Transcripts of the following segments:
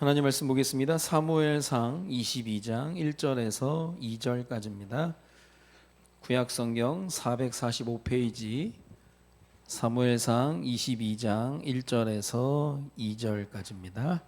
하나님 말씀 보겠습니다. 사무엘상 22장 1절에서 2절까지입니다. 구약성경 445페이지 사무엘상 22장 1절에서 2절까지입니다.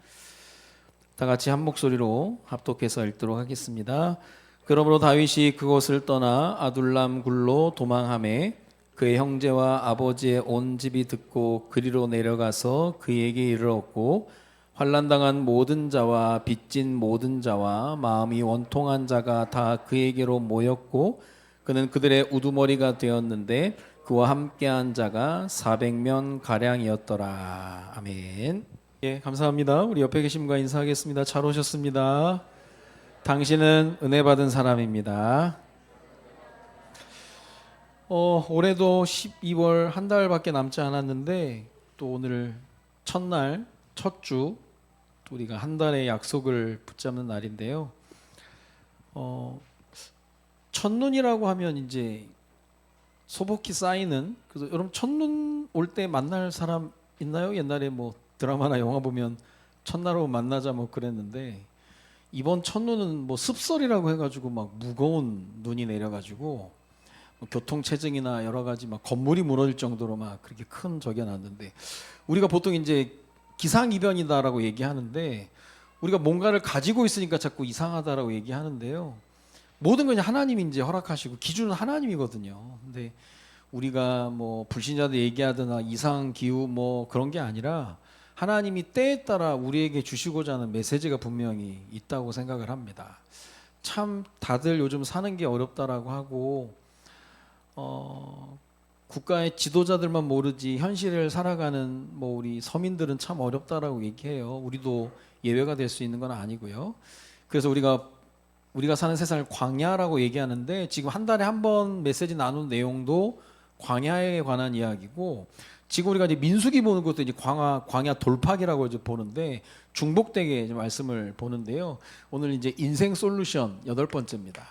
다 같이 한 목소리로 합독해서 읽도록 하겠습니다. 그러므로 다윗이 그곳을 떠나 아둘람 굴로 도망하매 그의 형제와 아버지의 온 집이 듣고 그리로 내려가서 그에게 이르렀고 환난당한 모든 자와 빚진 모든 자와 마음이 원통한 자가 다 그에게로 모였고 그는 그들의 우두머리가 되었는데 그와 함께한 자가 400명 가량이었더라. 아멘. 예, 감사합니다. 우리 옆에 계신 분과 인사하겠습니다. 잘 오셨습니다. 당신은 은혜 받은 사람입니다. 올해도 12월 한 달밖에 남지 않았는데 또 오늘 첫날 첫주 우리가 한 달의 약속을 붙잡는 날인데요. 첫눈이라고 하면 이제 소복히 쌓이는, 그래서 여러분 첫눈 올 때 만날 사람 있나요? 옛날에 뭐 드라마나 영화 보면 첫날 오면 만나자 뭐 그랬는데 이번 첫눈은 뭐 습설이라고 해가지고 막 무거운 눈이 내려가지고 뭐 교통체증이나 여러 가지 막 건물이 무너질 정도로 막 그렇게 큰 적이 났는데 우리가 보통 이제 기상이변이다라고 얘기하는데 우리가 뭔가를 가지고 있으니까 자꾸 이상하다라고 얘기하는데요. 모든 건 하나님이 이제 허락하시고 기준은 하나님이거든요. 근데 우리가 뭐 불신자들 얘기하거나 이상 기후 뭐 그런 게 아니라 하나님이 때에 따라 우리에게 주시고자 하는 메시지가 분명히 있다고 생각을 합니다. 참 다들 요즘 사는 게 어렵다라고 하고 국가의 지도자들만 모르지 현실을 살아가는 뭐 우리 서민들은 참 어렵다라고 얘기해요. 우리도 예외가 될 수 있는 건 아니고요. 그래서 우리가 사는 세상을 광야라고 얘기하는데 지금 한 달에 한 번 메시지 나눈 내용도 광야에 관한 이야기고 지금 우리가 이제 민수기 보는 것도 이제 광야 돌파기라고 이제 보는데 중복되게 이제 말씀을 보는데요. 오늘 이제 인생 솔루션 8번째입니다.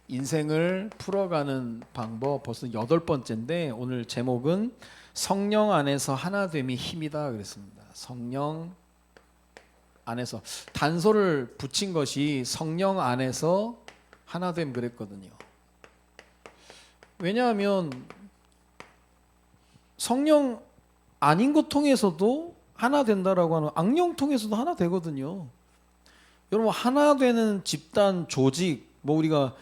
인생을 풀어가는 방법 벌써 8번째인데 오늘 제목은 성령 안에서 하나됨이 힘이다 그랬습니다. 성령 안에서 단서를 붙인 것이 성령 안에서 하나됨 그랬거든요. 왜냐하면 성령 아닌 것 통해서도 하나 된다라고 하는 악령 통해서도 하나 되거든요. 여러분 하나 되는 집단 조직 뭐 우리가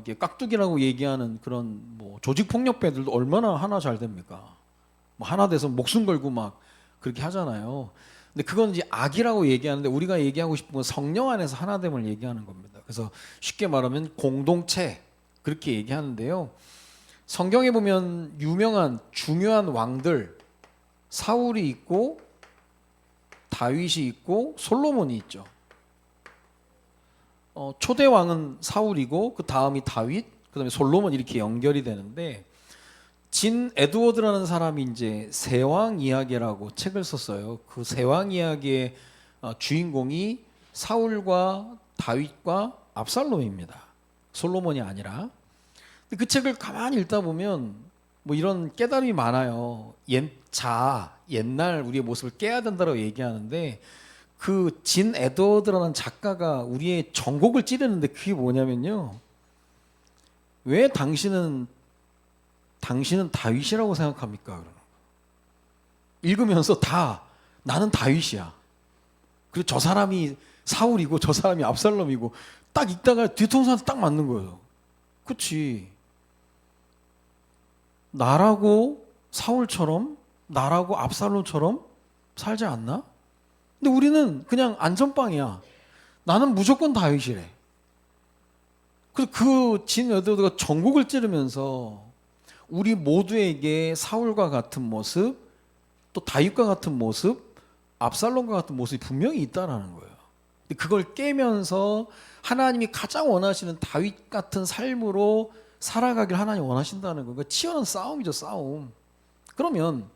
이게 깍두기라고 얘기하는 그런 뭐 조직 폭력배들도 얼마나 하나 잘 됩니까? 뭐 하나 돼서 목숨 걸고 막 그렇게 하잖아요. 근데 그건 이제 악이라고 얘기하는데 우리가 얘기하고 싶은 건 성령 안에서 하나됨을 얘기하는 겁니다. 그래서 쉽게 말하면 공동체 그렇게 얘기하는데요. 성경에 보면 유명한 중요한 왕들 사울이 있고 다윗이 있고 솔로몬이 있죠. 초대 왕은 사울이고 그 다음이 다윗, 그 다음에 솔로몬 이렇게 연결이 되는데 진 에드워드라는 사람이 이제 세왕 이야기라고 책을 썼어요. 그 세왕 이야기의 주인공이 사울과 다윗과 압살롬입니다. 솔로몬이 아니라. 근데 그 책을 가만히 읽다 보면 뭐 이런 깨달음이 많아요. 옛날 우리의 모습을 깨야 된다고 얘기하는데 그 진 에드워드라는 작가가 우리의 전곡을 찌르는데 그게 뭐냐면요. 왜 당신은 다윗이라고 생각합니까? 읽으면서 다 나는 다윗이야. 그리고 저 사람이 사울이고 저 사람이 압살롬이고 딱 읽다가 뒤통수한테 딱 맞는 거예요. 그렇지. 나라고 사울처럼 나라고 압살롬처럼 살지 않나? 근데 우리는 그냥 안전빵이야. 나는 무조건 다윗이래. 그래서 그 진 에드워드가 전곡을 찌르면서 우리 모두에게 사울과 같은 모습, 또 다윗과 같은 모습, 압살롬과 같은 모습이 분명히 있다라는 거예요. 근데 그걸 깨면서 하나님이 가장 원하시는 다윗 같은 삶으로 살아가길 하나님 원하신다는 거예요. 치열한 싸움이죠, 싸움. 그러면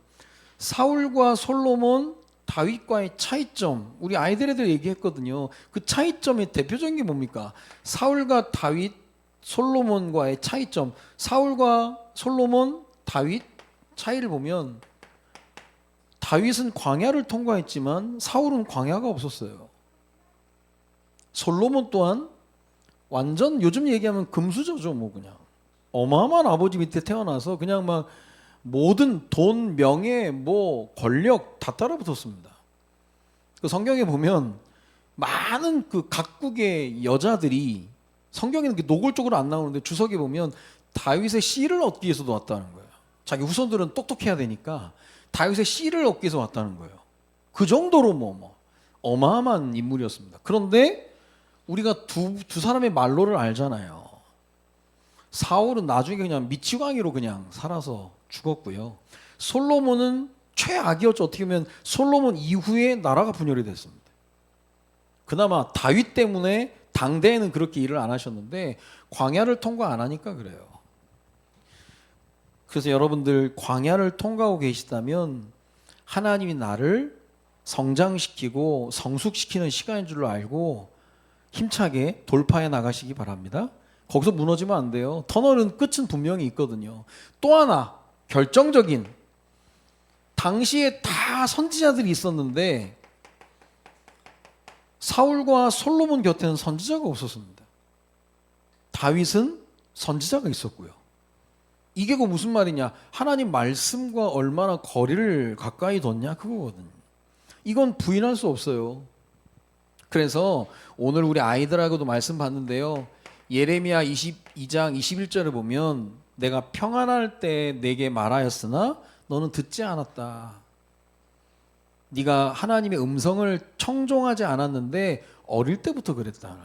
사울과 솔로몬, 다윗과의 차이점, 우리 아이들애들 얘기했거든요. 그 차이점의 대표적인 게 뭡니까? 사울과 다윗, 솔로몬과의 차이점. 사울과 솔로몬, 다윗 차이를 보면 다윗은 광야를 통과했지만 사울은 광야가 없었어요. 솔로몬 또한 완전 요즘 얘기하면 금수저죠. 뭐 그냥 어마어마한 아버지 밑에 태어나서 그냥 막 모든 돈, 명예, 뭐 권력 다 따라붙었습니다. 그 성경에 보면 많은 그 각국의 여자들이, 성경에는 노골적으로 안 나오는데 주석에 보면 다윗의 씨를 얻기 위해서도 왔다는 거예요. 자기 후손들은 똑똑해야 되니까 다윗의 씨를 얻기 위해서 왔다는 거예요. 그 정도로 뭐 어마어마한 인물이었습니다. 그런데 우리가 두 사람의 말로를 알잖아요. 사울은 나중에 그냥 미치광이로 그냥 살아서 죽었고요. 솔로몬은 최악이었죠. 어떻게 보면 솔로몬 이후에 나라가 분열이 됐습니다. 그나마 다윗 때문에 당대에는 그렇게 일을 안 하셨는데 광야를 통과 안 하니까 그래요. 그래서 여러분들 광야를 통과하고 계시다면 하나님이 나를 성장시키고 성숙시키는 시간인 줄로 알고 힘차게 돌파해 나가시기 바랍니다. 거기서 무너지면 안 돼요. 터널은 끝은 분명히 있거든요. 또 하나 결정적인, 당시에 다 선지자들이 있었는데 사울과 솔로몬 곁에는 선지자가 없었습니다. 다윗은 선지자가 있었고요. 이게 그 무슨 말이냐? 하나님 말씀과 얼마나 거리를 가까이 뒀냐 그거거든요. 이건 부인할 수 없어요. 그래서 오늘 우리 아이들하고도 말씀 봤는데요. 예레미야 22장 21절을 보면 내가 평안할 때 내게 말하였으나 너는 듣지 않았다. 네가 하나님의 음성을 청종하지 않았는데 어릴 때부터 그랬다.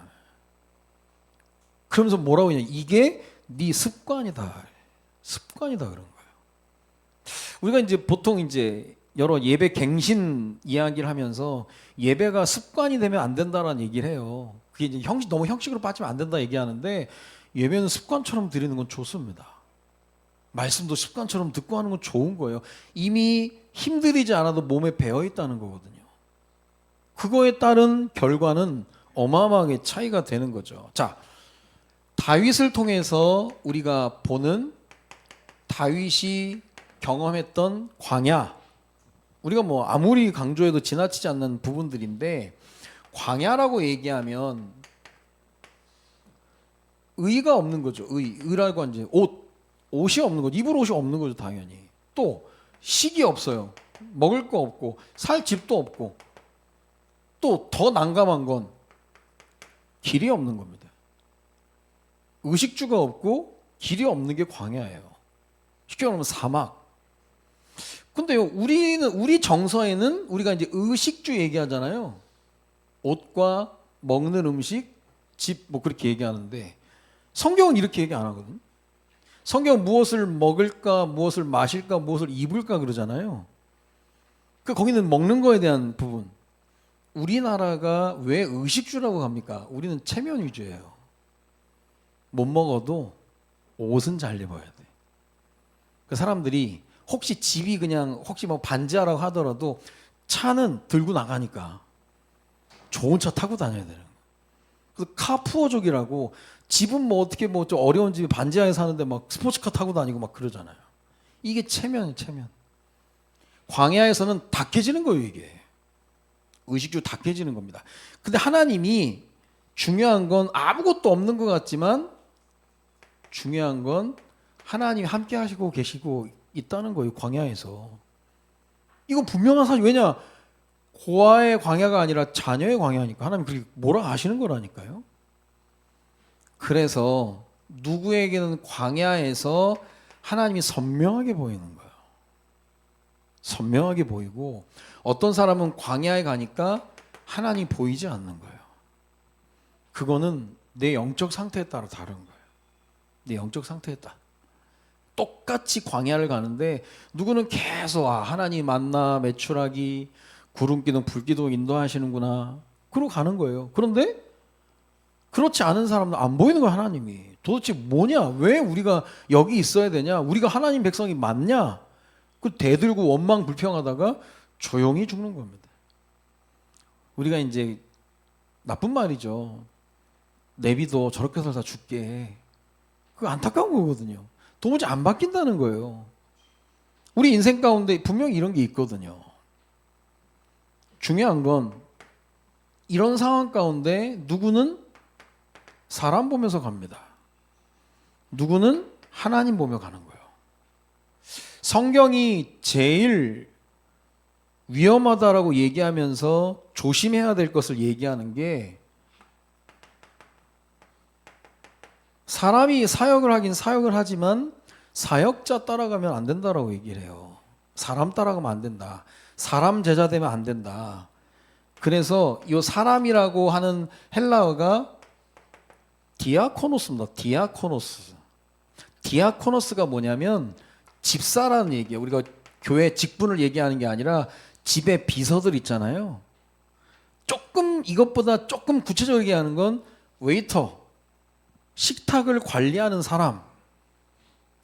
그러면서 뭐라고 하냐? 이게 네 습관이다. 습관이다 그런 거예요. 우리가 이제 보통 이제 여러 예배 갱신 이야기를 하면서 예배가 습관이 되면 안 된다라는 얘기를 해요. 그게 이제 너무 형식으로 빠지면 안 된다 얘기하는데 예배는 습관처럼 드리는 건 좋습니다. 말씀도 습관처럼 듣고 하는 건 좋은 거예요. 이미 힘들이지 않아도 몸에 배어 있다는 거거든요. 그거에 따른 결과는 어마어마하게 차이가 되는 거죠. 자, 다윗을 통해서 우리가 보는 다윗이 경험했던 광야, 우리가 뭐 아무리 강조해도 지나치지 않는 부분들인데, 광야라고 얘기하면 의가 없는 거죠. 의라고 하는 이제 옷이 없는 거죠. 입을 옷이 없는 거죠, 당연히. 또 식이 없어요. 먹을 거 없고 살 집도 없고, 또 더 난감한 건 길이 없는 겁니다. 의식주가 없고 길이 없는 게 광야예요. 쉽게 말하면 사막. 근데요, 우리 정서에는 우리가 이제 의식주 얘기하잖아요. 옷과 먹는 음식, 집 뭐 그렇게 얘기하는데 성경은 이렇게 얘기 안 하거든. 성경은 무엇을 먹을까, 무엇을 마실까, 무엇을 입을까 그러잖아요. 거기는 먹는 거에 대한 부분. 우리나라가 왜 의식주라고 합니까? 우리는 체면 위주예요. 못 먹어도 옷은 잘 입어야 돼. 그 사람들이 혹시 집이 그냥 혹시 뭐 반지하라고 하더라도 차는 들고 나가니까 좋은 차 타고 다녀야 되는 거예요. 그래서 카푸어족이라고, 집은 뭐 어떻게 뭐 좀 어려운 집에 반지하에 사는데 막 스포츠카 타고 다니고 막 그러잖아요. 이게 체면이에요, 체면. 광야에서는 다 깨지는 거예요, 이게. 의식주 다 깨지는 겁니다. 근데 하나님이 중요한 건 아무것도 없는 것 같지만 중요한 건 하나님이 함께 하시고 계시고 있다는 거예요, 광야에서. 이건 분명한 사실. 왜냐? 고아의 광야가 아니라 자녀의 광야니까 하나님 그렇게 몰아가시는 거라니까요. 그래서 누구에게는 광야에서 하나님이 선명하게 보이는 거예요. 선명하게 보이고, 어떤 사람은 광야에 가니까 하나님이 보이지 않는 거예요. 그거는 내 영적 상태에 따라 다른 거예요. 내 영적 상태에 따라. 똑같이 광야를 가는데 누구는 계속 하나님 만나 매출하기, 구름기둥 불기둥 인도하시는구나 그러고 가는 거예요. 그런데 그렇지 않은 사람은 안 보이는 거야. 하나님이 도대체 뭐냐, 왜 우리가 여기 있어야 되냐, 우리가 하나님 백성이 맞냐, 그 대들고 원망 불평하다가 조용히 죽는 겁니다. 우리가 이제 나쁜 말이죠. 내비도 저렇게 살다 죽게. 그거 안타까운 거거든요. 도무지 안 바뀐다는 거예요. 우리 인생 가운데 분명히 이런 게 있거든요. 중요한 건 이런 상황 가운데 누구는 사람 보면서 갑니다. 누구는 하나님 보며 가는 거예요. 성경이 제일 위험하다라고 얘기하면서 조심해야 될 것을 얘기하는 게 사람이 사역을 하긴 사역을 하지만 사역자 따라가면 안 된다라고 얘기를 해요. 사람 따라가면 안 된다. 사람 제자 되면 안 된다. 그래서 이 사람이라고 하는 헬라어가 디아코노스입니다. 디아코노스. 디아코노스가 뭐냐면 집사라는 얘기예요. 우리가 교회 직분을 얘기하는 게 아니라 집에 비서들 있잖아요. 조금 이것보다 조금 구체적으로 얘기하는 건 웨이터, 식탁을 관리하는 사람.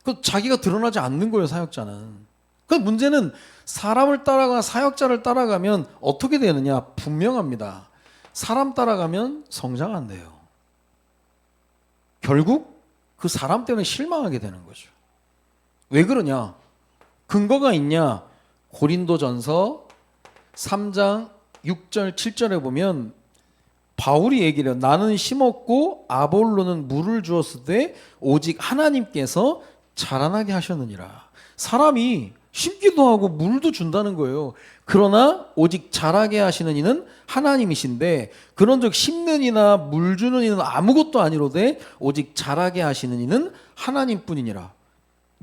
그 자기가 드러나지 않는 거예요, 사역자는. 그 문제는 사람을 따라가 사역자를 따라가면 어떻게 되느냐? 분명합니다. 사람 따라가면 성장 안 돼요. 결국 그 사람 때문에 실망하게 되는 거죠. 왜 그러냐? 근거가 있냐? 고린도전서 3장 6절 7절에 보면 바울이 얘기를 해요. 나는 심었고 아볼로는 물을 주었을 때 오직 하나님께서 자라나게 하셨느니라. 사람이 심기도 하고 물도 준다는 거예요. 그러나 오직 자라게 하시는 이는 하나님이신데 그런즉 심는 이나 물 주는 이는 아무것도 아니로되 오직 자라게 하시는 이는 하나님뿐이니라.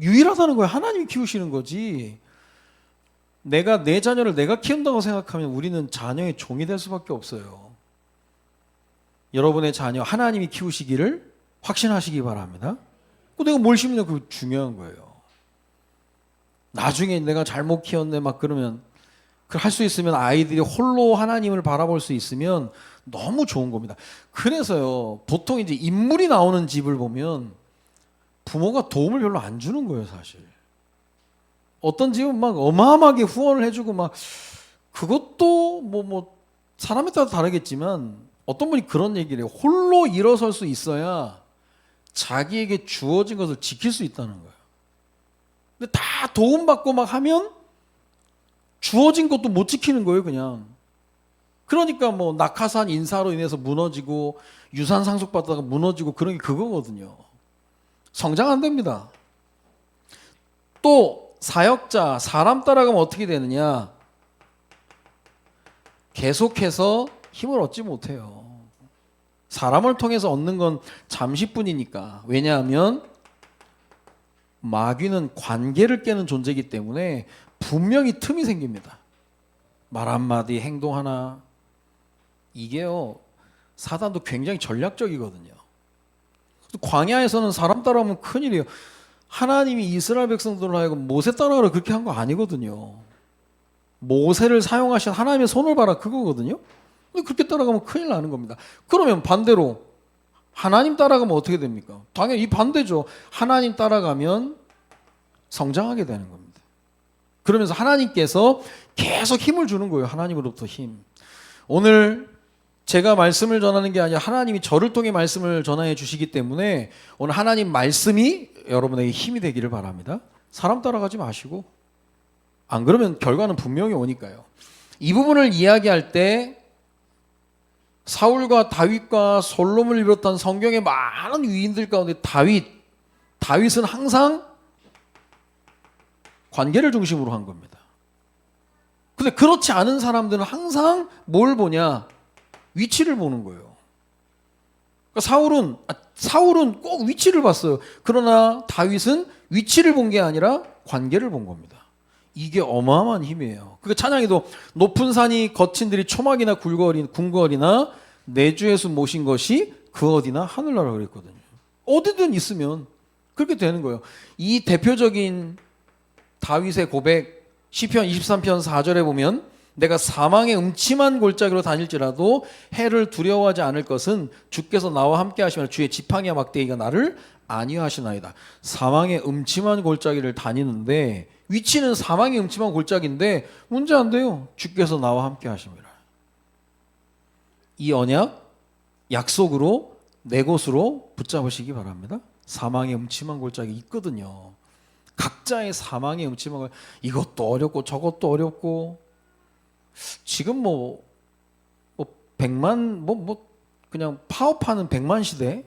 유일하다는 거예요. 하나님이 키우시는 거지. 내가 내 자녀를 내가 키운다고 생각하면 우리는 자녀의 종이 될 수밖에 없어요. 여러분의 자녀 하나님이 키우시기를 확신하시기 바랍니다. 내가 뭘 심냐 그거 중요한 거예요. 나중에 내가 잘못 키웠네 막 그러면 할 수 있으면 아이들이 홀로 하나님을 바라볼 수 있으면 너무 좋은 겁니다. 그래서요 보통 이제 인물이 나오는 집을 보면 부모가 도움을 별로 안 주는 거예요 사실. 어떤 집은 막 어마어마하게 후원을 해주고 막 그것도 뭐 사람에 따라 다르겠지만 어떤 분이 그런 얘기를 해요. 홀로 일어설 수 있어야 자기에게 주어진 것을 지킬 수 있다는 거예요. 근데 다 도움받고 막 하면 주어진 것도 못 지키는 거예요 그냥. 그러니까 뭐 낙하산 인사로 인해서 무너지고 유산 상속받다가 무너지고 그런 게 그거거든요. 성장 안 됩니다. 또 사역자, 사람 따라가면 어떻게 되느냐? 계속해서 힘을 얻지 못해요. 사람을 통해서 얻는 건 잠시뿐이니까. 왜냐하면 마귀는 관계를 깨는 존재이기 때문에 분명히 틈이 생깁니다. 말 한마디, 행동 하나. 이게요, 사단도 굉장히 전략적이거든요. 광야에서는 사람 따라오면 큰일이에요. 하나님이 이스라엘 백성들을 하여금 모세 따라가라 그렇게 한 거 아니거든요. 모세를 사용하신 하나님의 손을 봐라 그거거든요. 근데 그렇게 따라가면 큰일 나는 겁니다. 그러면 반대로 하나님 따라가면 어떻게 됩니까? 당연히 이 반대죠. 하나님 따라가면 성장하게 되는 겁니다. 그러면서 하나님께서 계속 힘을 주는 거예요. 하나님으로부터 힘. 오늘 제가 말씀을 전하는 게 아니라 하나님이 저를 통해 말씀을 전해 주시기 때문에 오늘 하나님 말씀이 여러분에게 힘이 되기를 바랍니다. 사람 따라가지 마시고 안 그러면 결과는 분명히 오니까요. 이 부분을 이야기할 때 사울과 다윗과 솔로몬을 비롯한 성경의 많은 위인들 가운데 다윗은 항상 관계를 중심으로 한 겁니다. 근데 그렇지 않은 사람들은 항상 뭘 보냐? 위치를 보는 거예요. 그러니까 사울은 꼭 위치를 봤어요. 그러나 다윗은 위치를 본 게 아니라 관계를 본 겁니다. 이게 어마어마한 힘이에요. 그러니까 찬양에도 높은 산이 거친 들이 초막이나 궁궐이나 내주에서 모신 것이 그 어디나 하늘나라 그랬거든요. 어디든 있으면 그렇게 되는 거예요. 이 대표적인 다윗의 고백 시편 23편 4절에 보면 내가 사망의 음침한 골짜기로 다닐지라도 해를 두려워하지 않을 것은 주께서 나와 함께 하시면 주의 지팡이와 막대기가 나를 안위하시나이다. 사망의 음침한 골짜기를 다니는데 위치는 사망의 음침한 골짜기인데 문제 안 돼요. 주께서 나와 함께 하십니다. 이 언약 약속으로 내 곳으로 붙잡으시기 바랍니다. 사망의 음침한 골짜기 있거든요. 각자의 사망의 음침한 골 이것도 어렵고 저것도 어렵고 지금 뭐 100만 그냥 파업하는 100만 시대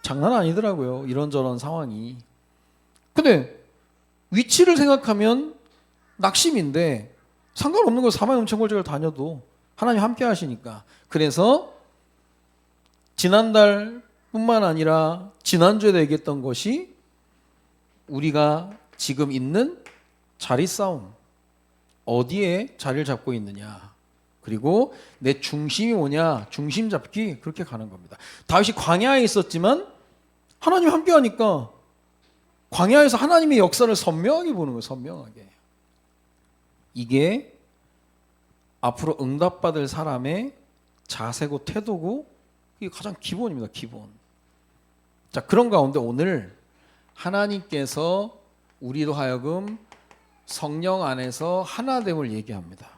장난 아니더라고요. 이런저런 상황이. 근데 위치를 생각하면 낙심인데 상관없는 거예요. 사마영천골제를 다녀도 하나님 함께 하시니까. 그래서 지난달뿐만 아니라 지난주에도 얘기했던 것이 우리가 지금 있는 자리 싸움, 어디에 자리를 잡고 있느냐, 그리고 내 중심이 뭐냐, 중심 잡기, 그렇게 가는 겁니다. 다윗이 광야에 있었지만 하나님 함께 하니까 광야에서 하나님의 역사를 선명하게 보는 거예요. 선명하게. 이게 앞으로 응답받을 사람의 자세고 태도고, 이게 가장 기본입니다. 기본. 자, 그런 가운데 오늘 하나님께서 우리로 하여금 성령 안에서 하나됨을 얘기합니다.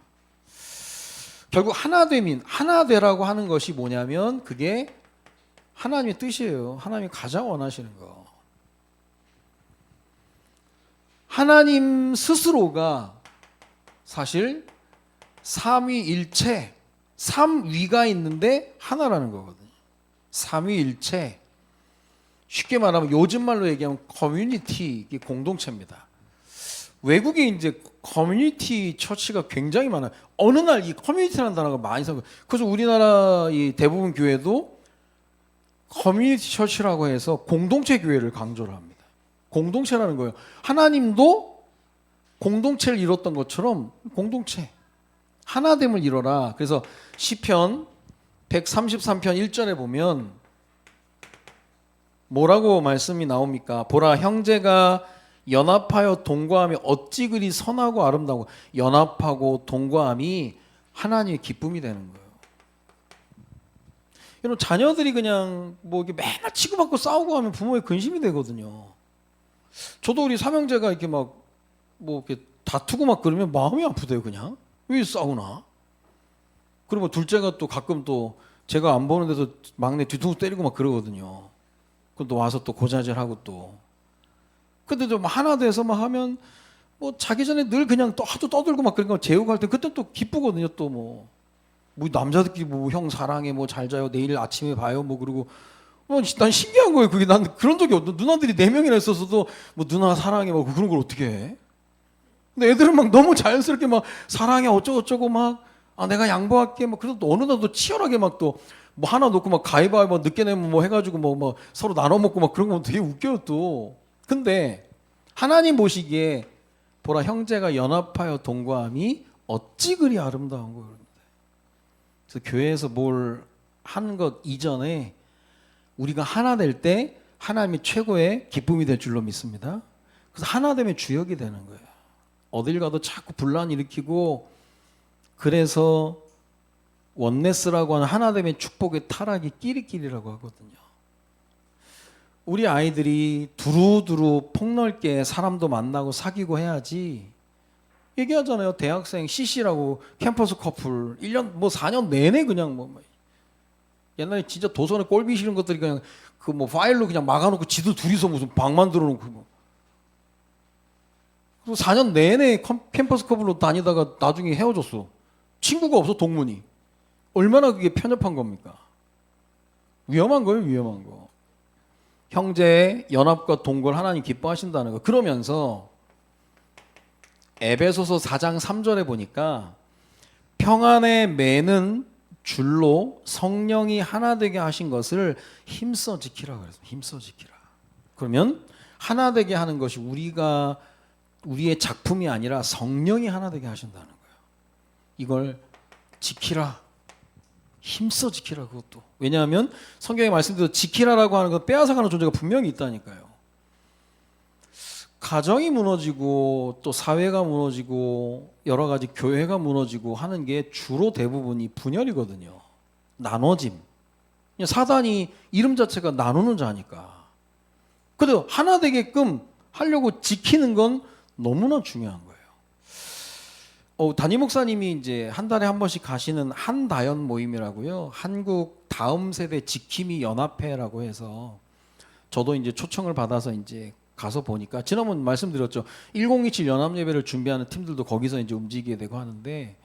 결국 하나되라고 하는 것이 뭐냐면 그게 하나님의 뜻이에요. 하나님이 가장 원하시는 거. 하나님 스스로가 사실 삼위일체, 삼위가 있는데 하나라는 거거든요. 삼위일체. 쉽게 말하면 요즘 말로 얘기하면 커뮤니티, 공동체입니다. 외국에 이제 커뮤니티 처치가 굉장히 많아요. 어느 날 이 커뮤니티라는 단어가 많이 사고, 그래서 우리나라 이 대부분 교회도 커뮤니티 처치라고 해서 공동체 교회를 강조를 합니다. 공동체라는 거예요. 하나님도 공동체를 이뤘던 것처럼 공동체, 하나됨을 이뤄라. 그래서 시편 133편 1절에 보면 뭐라고 말씀이 나옵니까? 보라, 형제가 연합하여 동거함이 어찌 그리 선하고 아름다고. 연합하고 동거함이 하나님의 기쁨이 되는 거예요. 여러분, 자녀들이 그냥 뭐 이렇게 맨날 치고받고 싸우고 하면 부모의 근심이 되거든요. 저도 우리 삼형제가 이렇게 막 뭐 이렇게 다투고 막 그러면 마음이 아프대요. 그냥 왜 싸우나? 그리고 둘째가 또 가끔 또 제가 안 보는 데서 막내 뒤통수 때리고 막 그러거든요. 그럼 또 와서 또 고자질하고 또. 근데 좀 하나 돼서 막 하면 뭐 자기 전에 늘 그냥 또 하도 떠들고 막 그러니까 재우고 할 때 그때 또 기쁘거든요. 또 뭐 남자들끼리 뭐 형 사랑해, 뭐 잘 자요, 내일 아침에 봐요, 뭐 그러고. 난 신기한 거예요. 그게 난 그런 적이 없어. 누나들이 4명이나 있었어도 뭐 누나 사랑해 막 그런 걸 어떻게 해? 근데 애들은 막 너무 자연스럽게 막 사랑해 어쩌고저쩌고 막 내가 양보할게 막 그래도 어느 날도 치열하게 막 또 뭐 하나 놓고 막 가위바위보 늦게 내면 뭐 해가지고 뭐 서로 나눠 먹고 막 그런 거 되게 웃겨요 또. 근데 하나님 보시기에 보라, 형제가 연합하여 동거함이 어찌 그리 아름다운 거예요. 그래서 교회에서 뭘 하는 것 이전에 우리가 하나 될 때 하나님이 최고의 기쁨이 될 줄로 믿습니다. 그래서 하나됨의 주역이 되는 거예요. 어딜 가도 자꾸 분란 일으키고, 그래서 원네스라고 하는 하나됨의 축복의 타락이 끼리끼리라고 하거든요. 우리 아이들이 두루두루 폭넓게 사람도 만나고 사귀고 해야지. 얘기하잖아요. 대학생 CC라고 캠퍼스 커플 1년 뭐 4년 내내 그냥 뭐 옛날에 진짜 도서관에 꼴비 싫은 것들이 그냥 그 뭐 파일로 그냥 막아놓고 지들 둘이서 무슨 방 만들어놓고 뭐. 그리고 4년 내내 캠퍼스 커플로 다니다가 나중에 헤어졌어. 친구가 없어, 동문이. 얼마나 그게 편협한 겁니까? 위험한 거예요, 위험한 거. 형제의 연합과 동거를 하나님 기뻐하신다는 거. 그러면서 에베소서 4장 3절에 보니까 평안의 매는 줄로 성령이 하나 되게 하신 것을 힘써 지키라 그랬어요. 힘써 지키라. 그러면 하나 되게 하는 것이 우리의 작품이 아니라 성령이 하나 되게 하신다는 거예요. 이걸 지키라. 힘써 지키라. 그것도. 왜냐하면 성경에 말씀대로 지키라라고 하는 건 빼앗아가는 존재가 분명히 있다니까요. 가정이 무너지고 또 사회가 무너지고 여러 가지 교회가 무너지고 하는 게 주로 대부분이 분열이거든요. 나눠짐. 사단이 이름 자체가 나누는 자니까. 그래도 하나 되게끔 하려고 지키는 건 너무나 중요한 거예요. 담임 목사님이 이제 한 달에 한 번씩 가시는 한다연 모임이라고요. 한국 다음 세대 지킴이 연합회라고 해서 저도 이제 초청을 받아서 이제 가서 보니까 지난번 말씀드렸죠. 1027 연합 예배를 준비하는 팀들도 거기서 이제 움직이게 되고 하는데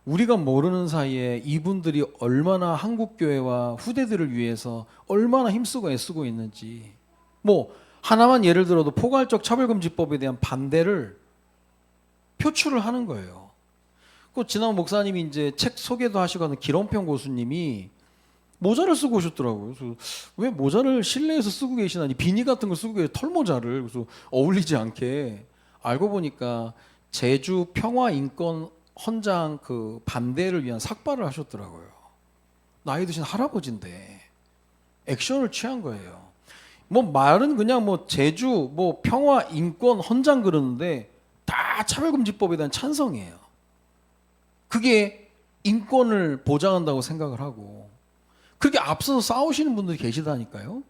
우리가 모르는 사이에 이분들이 얼마나 한국교회와 후대들을 위해서 얼마나 힘쓰고 애쓰고 있는지, 뭐 하나만 예를 들어도 포괄적 차별금지법에 대한 반대를 표출을 하는 거예요. 그 지난 목사님이 이제 책 소개도 하시고 하는 기ром평 교수님이 모자를 쓰고 오셨더라고요. 그래서 왜 모자를 실내에서 쓰고 계시나니, 비니 같은 걸 쓰고 계시, 털모자를. 그래서 어울리지 않게. 알고 보니까 제주 평화인권 헌장 그 반대를 위한 삭발을 하셨더라고요. 나이 드신 할아버지인데 액션을 취한 거예요. 뭐 말은 그냥 뭐 제주 뭐 평화인권 헌장 그러는데 다 차별금지법에 대한 찬성이에요. 그게 인권을 보장한다고 생각을 하고, 그렇게 앞서서 싸우시는 분들이 계시다니까요.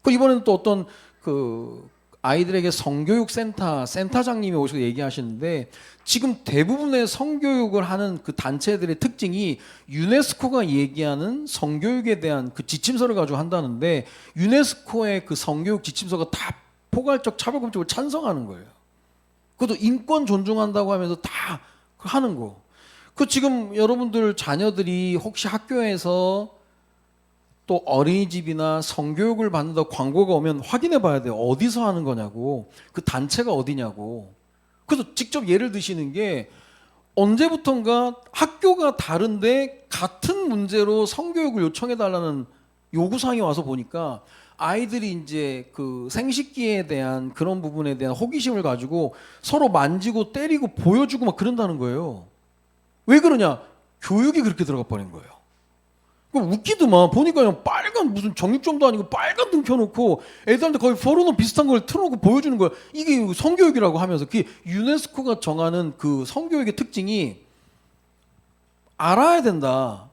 그 이번에는 또 어떤 그 아이들에게 성교육 센터장님이 오셔서 얘기하시는데, 지금 대부분의 성교육을 하는 그 단체들의 특징이 유네스코가 얘기하는 성교육에 대한 그 지침서를 가지고 한다는데, 유네스코의 그 성교육 지침서가 다 포괄적 차별금지법을 찬성하는 거예요. 그것도 인권 존중한다고 하면서 다 하는 거. 그 지금 여러분들 자녀들이 혹시 학교에서 또 어린이집이나 성교육을 받는다 광고가 오면 확인해 봐야 돼요. 어디서 하는 거냐고, 그 단체가 어디냐고. 그래서 직접 예를 드시는 게, 언제부턴가 학교가 다른데 같은 문제로 성교육을 요청해 달라는 요구사항이 와서 보니까 아이들이 이제 그 생식기에 대한 그런 부분에 대한 호기심을 가지고 서로 만지고 때리고 보여주고 막 그런다는 거예요. 왜 그러냐? 교육이 그렇게 들어가 버린 거예요. 웃기더만. 보니까 그냥 빨간, 무슨 정육점도 아니고 빨간 등 켜놓고 애들한테 거의 포르노 비슷한 걸 틀어놓고 보여주는 거야. 이게 성교육이라고 하면서. 그게 유네스코가 정하는 그 성교육의 특징이 알아야 된다.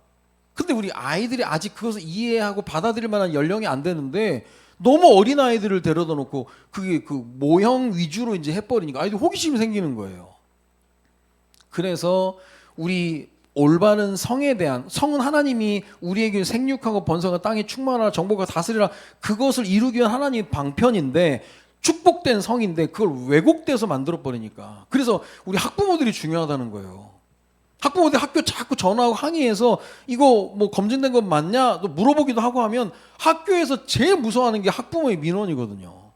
근데 우리 아이들이 아직 그것을 이해하고 받아들일 만한 연령이 안 되는데 너무 어린 아이들을 데려다 놓고 그게 그 모형 위주로 이제 해버리니까 아이들 호기심이 생기는 거예요. 그래서 우리 올바른 성에 대한, 성은 하나님이 우리에게 생육하고 번성한 땅에 충만하라 정복하고 다스리라, 그것을 이루기 위한 하나님의 방편인데, 축복된 성인데 그걸 왜곡돼서 만들어 버리니까. 그래서 우리 학부모들이 중요하다는 거예요. 학부모들 학교 자꾸 전화하고 항의해서 이거 뭐 검증된 건 맞냐 또 물어보기도 하고 하면 학교에서 제일 무서워하는 게 학부모의 민원이거든요.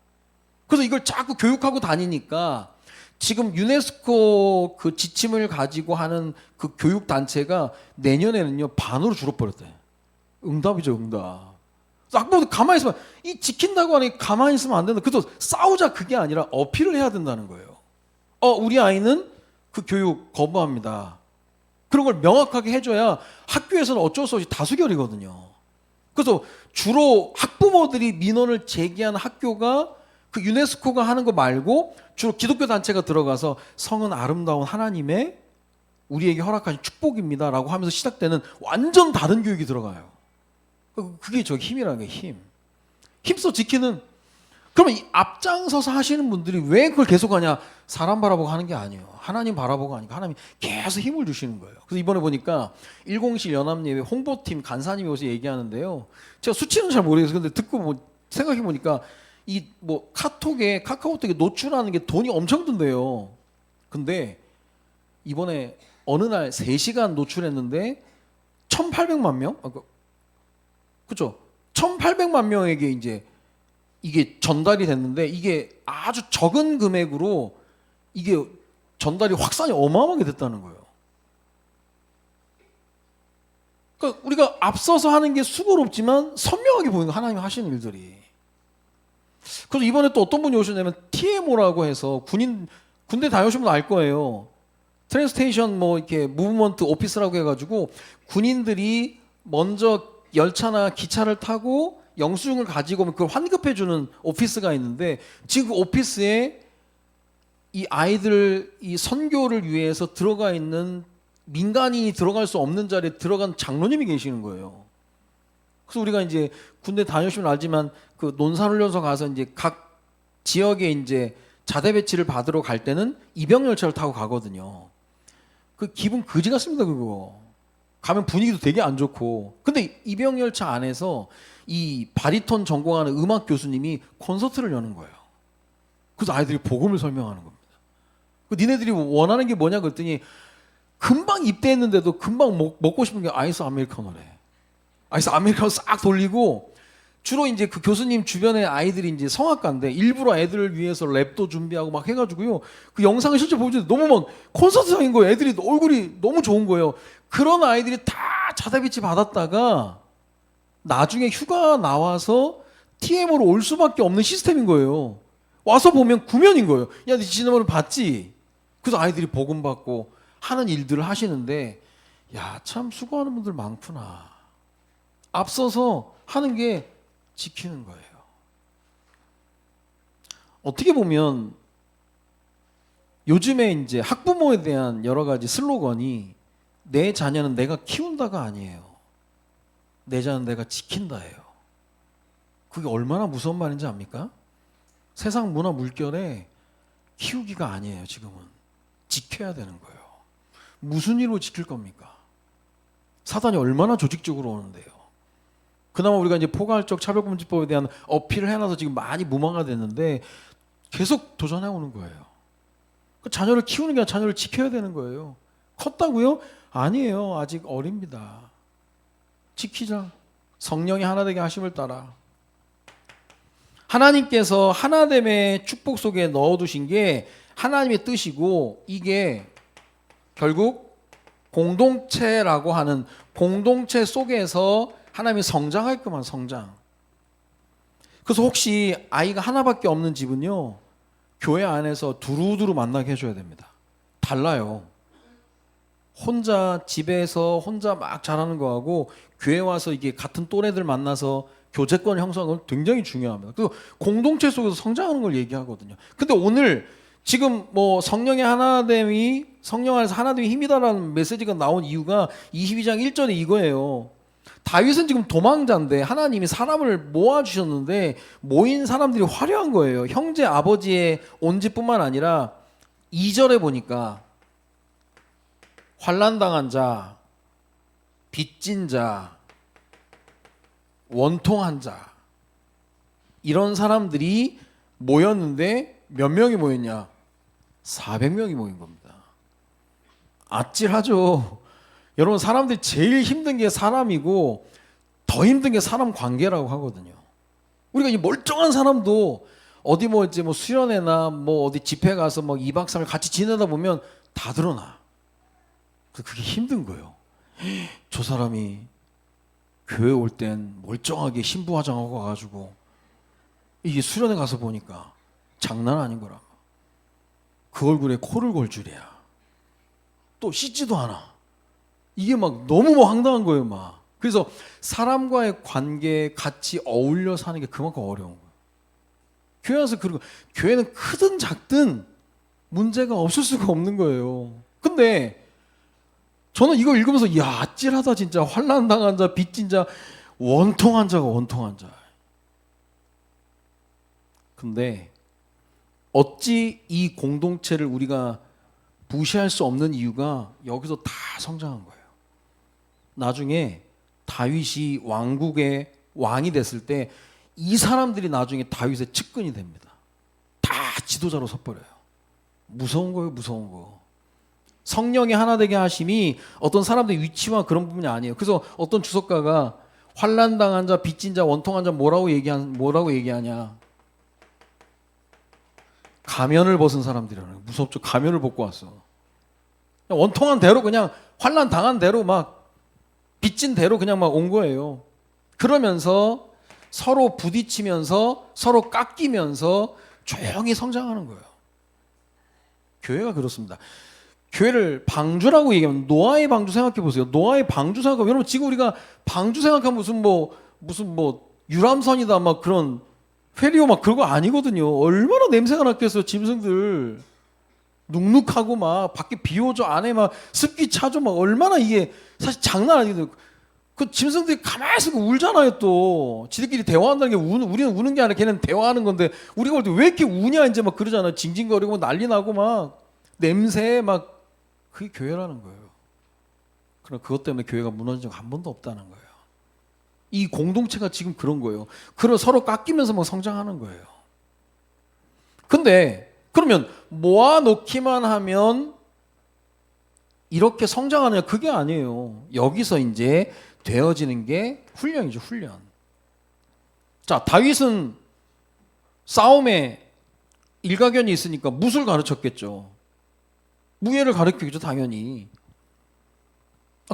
그래서 이걸 자꾸 교육하고 다니니까 지금 유네스코 그 지침을 가지고 하는 그 교육 단체가 내년에는요 반으로 줄어버렸대. 응답이죠, 응답. 학부모들 가만히 있으면, 이 지킨다고 하니 가만히 있으면 안 된다. 그래서 싸우자 그게 아니라 어필을 해야 된다는 거예요. 우리 아이는 그 교육 거부합니다. 그런 걸 명확하게 해줘야 학교에서는 어쩔 수 없이 다수결이거든요. 그래서 주로 학부모들이 민원을 제기한 학교가 그 유네스코가 하는 거 말고 주로 기독교 단체가 들어가서 성은 아름다운 하나님의 우리에게 허락하신 축복입니다라고 하면서 시작되는 완전 다른 교육이 들어가요. 그게 저 힘이라는 게 힘. 힘써 지키는. 그러면 이 앞장서서 하시는 분들이 왜 그걸 계속하냐? 사람 바라보고 하는 게 아니에요. 하나님 바라보고 하니까 하나님이 계속 힘을 주시는 거예요. 그래서 이번에 보니까 107 연합예배 홍보팀 간사님이 오셔서 얘기하는데요. 제가 수치는 잘 모르겠어요. 근데 듣고 뭐 생각해 보니까 이 뭐 카카오톡에 노출하는 게 돈이 엄청 든대요. 근데 이번에 어느 날 3시간 노출했는데 1,800만 명? 그렇죠? 1,800만 명에게 이제 이게 전달이 됐는데, 이게 아주 적은 금액으로 이게 전달이 확산이 어마어마하게 됐다는 거예요. 그러니까 우리가 앞서서 하는 게 수고롭지만 선명하게 보이는 거, 하나님이 하시는 일들이. 그래서 이번에 또 어떤 분이 오셨냐면 TMO라고 해서 군대 다녀오신 분 알 거예요. 트랜스테이션 뭐 이렇게 무브먼트 오피스라고 해가지고 군인들이 먼저 열차나 기차를 타고 영수증을 가지고 오면 그걸 환급해주는 오피스가 있는데, 지금 그 오피스에 이 아이들 이 선교를 위해서 들어가 있는 민간인이 들어갈 수 없는 자리에 들어간 장로님이 계시는 거예요. 그래서 우리가 이제 군대 다녀오시면 알지만 그 논산훈련소 가서 이제 각 지역에 이제 자대 배치를 받으러 갈 때는 입영 열차를 타고 가거든요. 그 기분 그지 같습니다, 그거. 가면 분위기도 되게 안 좋고. 근데 입영 열차 안에서 이 바리톤 전공하는 음악 교수님이 콘서트를 여는 거예요. 그래서 아이들이 복음을 설명하는 겁니다. 니네들이 원하는 게 뭐냐 그랬더니 금방 입대했는데도 금방 먹고 싶은 게 아이스 아메리카노래. 아이스 아메리카노 싹 돌리고 주로 이제 그 교수님 주변에 아이들이 이제 성악가인데 일부러 애들을 위해서 랩도 준비하고 막 해가지고요. 그 영상을 실제 보여주는데 너무 막 콘서트장인 거예요. 애들이 얼굴이 너무 좋은 거예요. 그런 아이들이 다 자다비치 받았다가 나중에 휴가 나와서 TM으로 올 수밖에 없는 시스템인 거예요. 와서 보면 구면인 거예요. 야, 너 지난번에 봤지? 그래서 아이들이 복음 받고 하는 일들을 하시는데, 야, 참 수고하는 분들 많구나. 앞서서 하는 게 지키는 거예요. 어떻게 보면 요즘에 이제 학부모에 대한 여러 가지 슬로건이 내 자녀는 내가 키운다가 아니에요. 내 자녀는 내가 지킨다예요. 그게 얼마나 무서운 말인지 압니까? 세상 문화 물결에 키우기가 아니에요. 지금은 지켜야 되는 거예요. 무슨 일로 지킬 겁니까? 사단이 얼마나 조직적으로 오는데요. 그나마 우리가 이제 포괄적 차별금지법에 대한 어필을 해놔서 지금 많이 무망화 됐는데 계속 도전해 오는 거예요. 그 자녀를 키우는 게 아니라 자녀를 지켜야 되는 거예요. 컸다고요? 아니에요. 아직 어립니다. 지키자. 성령이 하나 되게 하심을 따라. 하나님께서 하나됨의 축복 속에 넣어두신 게 하나님의 뜻이고 이게 결국 공동체라고 하는 공동체 속에서 하나님이 성장할까만 성장. 그래서 혹시 아이가 하나밖에 없는 집은요, 교회 안에서 두루두루 만나게 해줘야 됩니다. 달라요. 혼자 집에서 혼자 막 잘하는 거하고 교회 와서 이게 같은 또래들 만나서 교제권 형성은 굉장히 중요합니다. 그 공동체 속에서 성장하는 걸 얘기하거든요. 근데 오늘 지금 뭐 성령의 하나됨이 성령 안에서 하나됨이 힘이다라는 메시지가 나온 이유가 22장 1절에 이거예요. 다윗은 지금 도망자인데 하나님이 사람을 모아주셨는데 모인 사람들이 화려한 거예요. 형제 아버지의 온지뿐만 아니라 2절에 보니까 환난당한 자, 빚진 자, 원통한 자 이런 사람들이 모였는데 몇 명이 모였냐? 400명이 모인 겁니다. 아찔하죠. 여러분 사람들이 제일 힘든 게 사람이고 더 힘든 게 사람 관계라고 하거든요. 우리가 이 멀쩡한 사람도 어디 뭐 이제 뭐 수련회나 뭐 어디 집회 가서 뭐 2박 3일 같이 지내다 보면 다 드러나. 그게 힘든 거예요. 저 사람이 교회 올 땐 멀쩡하게 신부 화장하고 와가지고 이게 수련회 가서 보니까 장난 아닌 거라. 그 얼굴에 코를 골 줄이야. 또 씻지도 않아. 이게 막 너무 뭐 황당한 거예요, 막. 그래서 사람과의 관계에 같이 어울려 사는 게 그만큼 어려운 거예요. 교회 와서 그리고 교회는 크든 작든 문제가 없을 수가 없는 거예요. 근데 저는 이거 읽으면서 야, 아찔하다 진짜. 환난 당한 자, 빚진 자, 원통한 자가 원통한 자. 근데 어찌 이 공동체를 우리가 무시할 수 없는 이유가 여기서 다 성장한 거예요. 나중에 다윗이 왕국의 왕이 됐을 때 이 사람들이 나중에 다윗의 측근이 됩니다. 다 지도자로 섰버려요. 무서운 거예요, 무서운 거. 성령이 하나 되게 하심이 어떤 사람들의 위치와 그런 부분이 아니에요. 그래서 어떤 주석가가 환난 당한 자, 빚진 자, 원통한 자 뭐라고 얘기하냐? 가면을 벗은 사람들이라는 거예요. 무섭죠. 가면을 벗고 왔어. 원통한 대로 그냥 환난 당한 대로 막 빚진 대로 그냥 막 온 거예요. 그러면서 서로 부딪히면서 서로 깎이면서 조용히 성장하는 거예요. 교회가 그렇습니다. 교회를 방주라고 얘기하면 노아의 방주 생각해 보세요. 노아의 방주 생각하면 여러분 지금 우리가 방주 생각하면 무슨 뭐 유람선이다 막 그런 페리오 막 그런 거 아니거든요. 얼마나 냄새가 났겠어요. 짐승들 눅눅하고 막 밖에 비 오죠. 안에 막 습기 차죠. 막 얼마나 이게 사실 장난 아니거든요. 그 짐승들이 가만히 있으고 울잖아요. 또 지들끼리 대화한다는 게 우리는 우는 게 아니라 걔는 대화하는 건데 우리가 볼 때 왜 이렇게 우냐 이제 막 그러잖아요. 징징거리고 난리 나고 막 냄새 막 그게 교회라는 거예요. 그러나 그것 때문에 교회가 무너진 적 한 번도 없다는 거예요. 이 공동체가 지금 그런 거예요. 그러 서로 깎이면서 막 성장하는 거예요. 근데 그러면 모아놓기만 하면 이렇게 성장하느냐 그게 아니에요. 여기서 이제 되어지는 게 훈련이죠, 훈련. 자, 다윗은 싸움에 일가견이 있으니까 뭇을 가르쳤겠죠. 무예를 가르치겠죠, 당연히.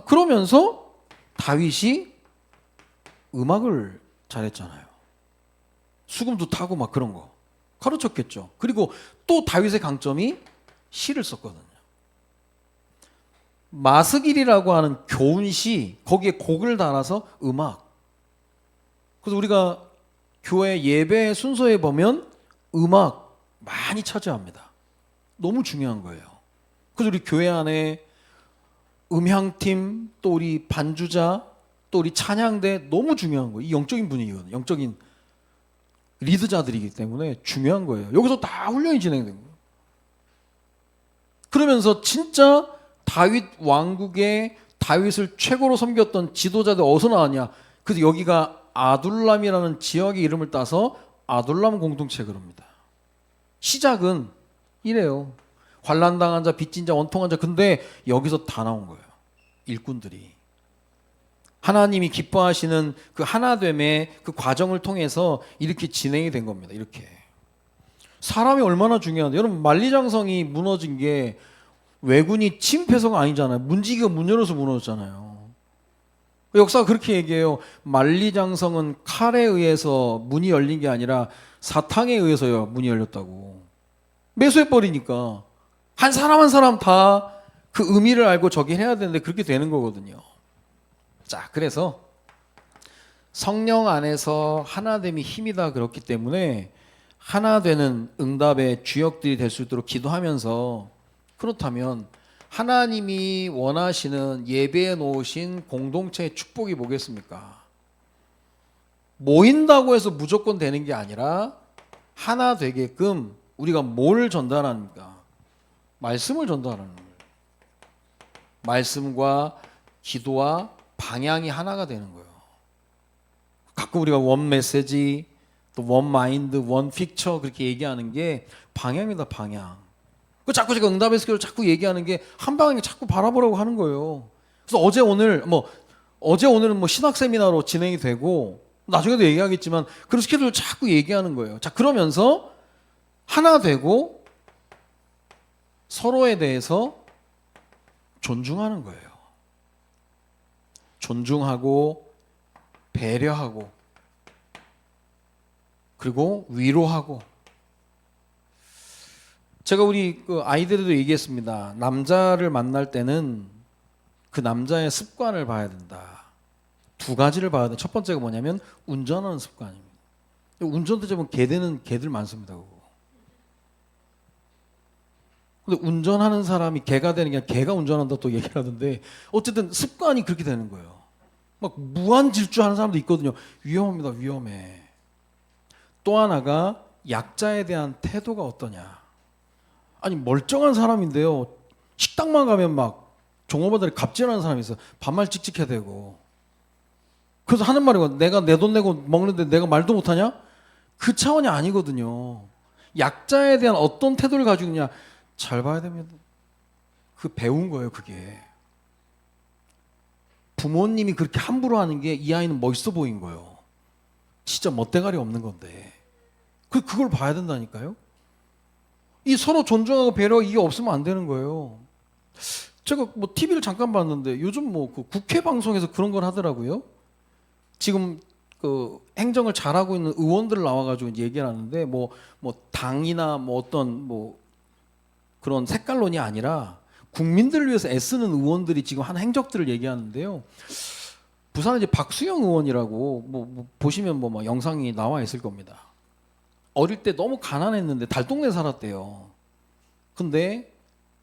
그러면서 다윗이 음악을 잘했잖아요. 수금도 타고 막 그런 거 가르쳤겠죠. 그리고 또 다윗의 강점이 시를 썼거든요. 마스길이라고 하는 교훈시, 거기에 곡을 달아서 음악. 그래서 우리가 교회 예배 순서에 보면 음악 많이 차지합니다. 너무 중요한 거예요. 그래서 우리 교회 안에 음향팀, 또 우리 반주자, 또 우리 찬양대 너무 중요한 거예요. 이 영적인 분위기거든요. 영적인 리드자들이기 때문에 중요한 거예요. 여기서 다 훈련이 진행된 거예요. 그러면서 진짜 다윗 왕국의 다윗을 최고로 섬겼던 지도자들 어디서 나왔냐? 그래서 여기가 아둘람이라는 지역의 이름을 따서 아둘람 공동체 그럽니다. 시작은 이래요. 환난당한 자, 빚진 자, 원통한 자. 근데 여기서 다 나온 거예요. 일꾼들이. 하나님이 기뻐하시는 그 하나됨의 그 과정을 통해서 이렇게 진행이 된 겁니다. 이렇게. 사람이 얼마나 중요한데. 여러분, 만리장성이 무너진 게 왜군이 침입해서가 아니잖아요. 문지기가 문 열어서 무너졌잖아요. 역사가 그렇게 얘기해요. 만리장성은 칼에 의해서 문이 열린 게 아니라 사탕에 의해서요 문이 열렸다고. 매수해버리니까 한 사람 한 사람 다 그 의미를 알고 저기 해야 되는데 그렇게 되는 거거든요. 자, 그래서 성령 안에서 하나됨이 힘이다 그렇기 때문에 하나 되는 응답의 주역들이 될 수 있도록 기도하면서, 그렇다면 하나님이 원하시는 예배에 놓으신 공동체의 축복이 뭐겠습니까? 모인다고 해서 무조건 되는 게 아니라 하나 되게끔 우리가 뭘 전달합니까? 말씀을 전달하는 거예요. 말씀과 기도와 방향이 하나가 되는 거예요. 가끔 우리가 원 메시지, 또 원 마인드, 원 픽처 그렇게 얘기하는 게 방향이다, 방향. 그 자꾸 제가 응답의 스킬을 자꾸 얘기하는 게 한 방향에 자꾸 바라보라고 하는 거예요. 그래서 어제 오늘은 신학 세미나로 진행이 되고 나중에도 얘기하겠지만 그런 스케줄을 자꾸 얘기하는 거예요. 자, 그러면서 하나 되고 서로에 대해서 존중하는 거예요. 존중하고 배려하고 그리고 위로하고. 제가 우리 그 아이들에도 얘기했습니다. 남자를 만날 때는 그 남자의 습관을 봐야 된다. 두 가지를 봐야 돼. 첫 번째가 뭐냐면 운전하는 습관입니다. 운전대 보면 개 되는 개들 많습니다. 그거. 근데 운전하는 사람이 개가 되는 게 아니라 개가 운전한다 또 얘기를 하던데, 어쨌든 습관이 그렇게 되는 거예요. 막 무한 질주하는 사람도 있거든요. 위험합니다. 위험해. 또 하나가 약자에 대한 태도가 어떠냐. 아니, 멀쩡한 사람인데요, 식당만 가면 막 종업원들이 갑질하는 사람이 있어요. 반말 찍찍해야 되고. 그래서 하는 말이 내가 내 돈 내고 먹는데 내가 말도 못하냐? 그 차원이 아니거든요. 약자에 대한 어떤 태도를 가지고 있냐 잘 봐야 됩니다. 그 배운 거예요. 그게 부모님이 그렇게 함부로 하는 게 이 아이는 멋있어 보인 거예요. 진짜 멋대가리 없는 건데 그걸 봐야 된다니까요. 이 서로 존중하고 배려, 이게 없으면 안 되는 거예요. 제가 TV를 잠깐 봤는데 요즘 그 국회 방송에서 그런 걸 하더라고요. 지금 그 행정을 잘하고 있는 의원들 나와가지고 이제 얘기를 하는데 당이나 어떤 그런 색깔론이 아니라 국민들을 위해서 애쓰는 의원들이 지금 한 행적들을 얘기하는데요. 부산에 이제 박수영 의원이라고 보시면 막 영상이 나와 있을 겁니다. 어릴 때 너무 가난했는데 달동네 살았대요. 근데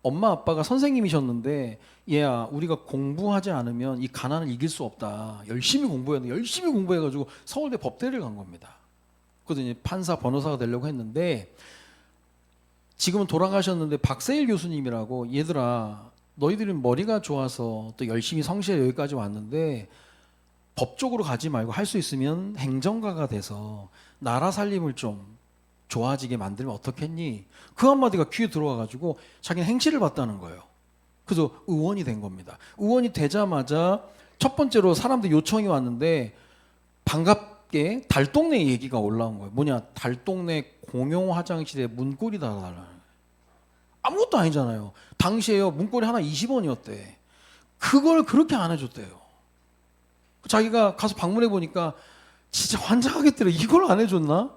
엄마 아빠가 선생님이셨는데, 얘야 우리가 공부하지 않으면 이 가난을 이길 수 없다. 열심히 공부했는데 열심히 공부해가지고 서울대 법대를 간 겁니다. 그래서 이제 판사 변호사가 되려고 했는데, 지금은 돌아가셨는데 박세일 교수님이라고, 얘들아 너희들이 머리가 좋아서 또 열심히 성실해 여기까지 왔는데 법적으로 가지 말고 할 수 있으면 행정가가 돼서 나라 살림을 좀 좋아지게 만들면 어떻겠니? 그 한마디가 귀에 들어와가지고 자기는 행시를 봤다는 거예요. 그래서 의원이 된 겁니다. 의원이 되자마자 첫 번째로 사람들 요청이 왔는데 반갑게 달동네 얘기가 올라온 거예요. 뭐냐, 달동네 공용 화장실에 문고리 달아달라는. 아무것도 아니잖아요. 당시에요, 문고리 하나 20원이었대. 그걸 그렇게 안 해줬대요. 자기가 가서 방문해 보니까 진짜 환장하겠더래. 이걸 안 해줬나?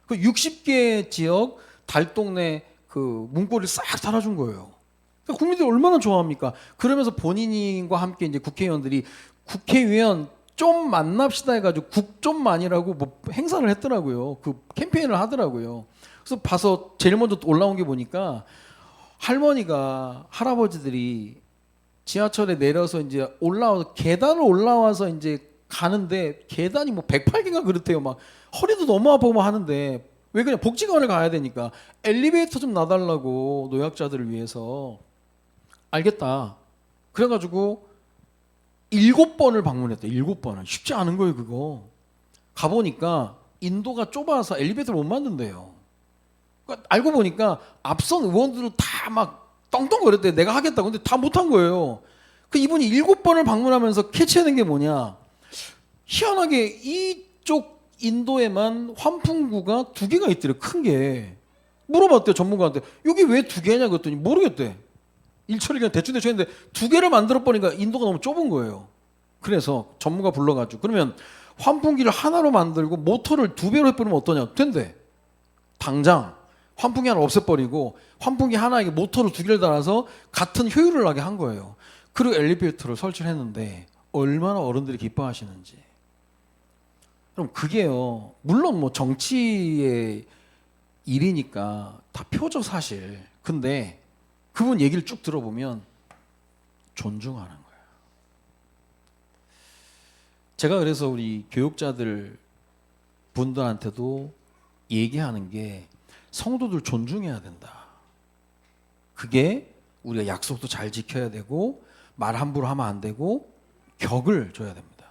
그 60개 지역 달동네 그 문고리를 싹 달아준 거예요. 그러니까 국민들이 얼마나 좋아합니까? 그러면서 본인과 함께 이제 국회의원들이 국회의원 좀 만납시다 해가지고 국좀만이라고 뭐 행사를 했더라고요. 그 캠페인을 하더라고요. 그래서 봐서 제일 먼저 올라온 게 보니까 할머니가 할아버지들이 지하철에 내려서 이제 올라와서 계단을 올라와서 이제 가는데 계단이 뭐 108개가 그렇대요. 막 허리도 너무 아프고 하는데 왜 그냥 복지관을 가야 되니까 엘리베이터 좀 놔달라고 노약자들을 위해서. 알겠다. 그래가지고 7번을 방문했대. 7번을. 쉽지 않은 거예요 그거. 가보니까 인도가 좁아서 엘리베이터를 못 만든대요. 그러니까 알고 보니까 앞선 의원들은 다 막 떵떵거렸대. 내가 하겠다. 근데 다 못한 거예요. 그 이분이 7번을 방문하면서 캐치하는 게 뭐냐. 희한하게 이쪽 인도에만 환풍구가 2개가 있더래. 큰 게. 물어봤대요 전문가한테. 여기 왜 2개냐 그랬더니 모르겠대. 일처리 그냥 대충 했는데 2개를 만들어 버리니까 인도가 너무 좁은 거예요. 그래서 전문가 불러가지고 그러면 환풍기를 하나로 만들고 모터를 2배로 해버리면 어떠냐. 된대. 당장 환풍기 하나 없애버리고 환풍기 하나에 모터를 2개를 달아서 같은 효율을 나게 한 거예요. 그리고 엘리베이터를 설치를 했는데 얼마나 어른들이 기뻐하시는지. 그럼 그게요, 물론 뭐 정치의 일이니까 다 표죠 사실. 근데 그분 얘기를 쭉 들어보면 존중하는 거예요. 제가 그래서 우리 교육자들 분들한테도 얘기하는 게 성도들 존중해야 된다. 그게 우리가 약속도 잘 지켜야 되고 말 함부로 하면 안 되고 격을 줘야 됩니다.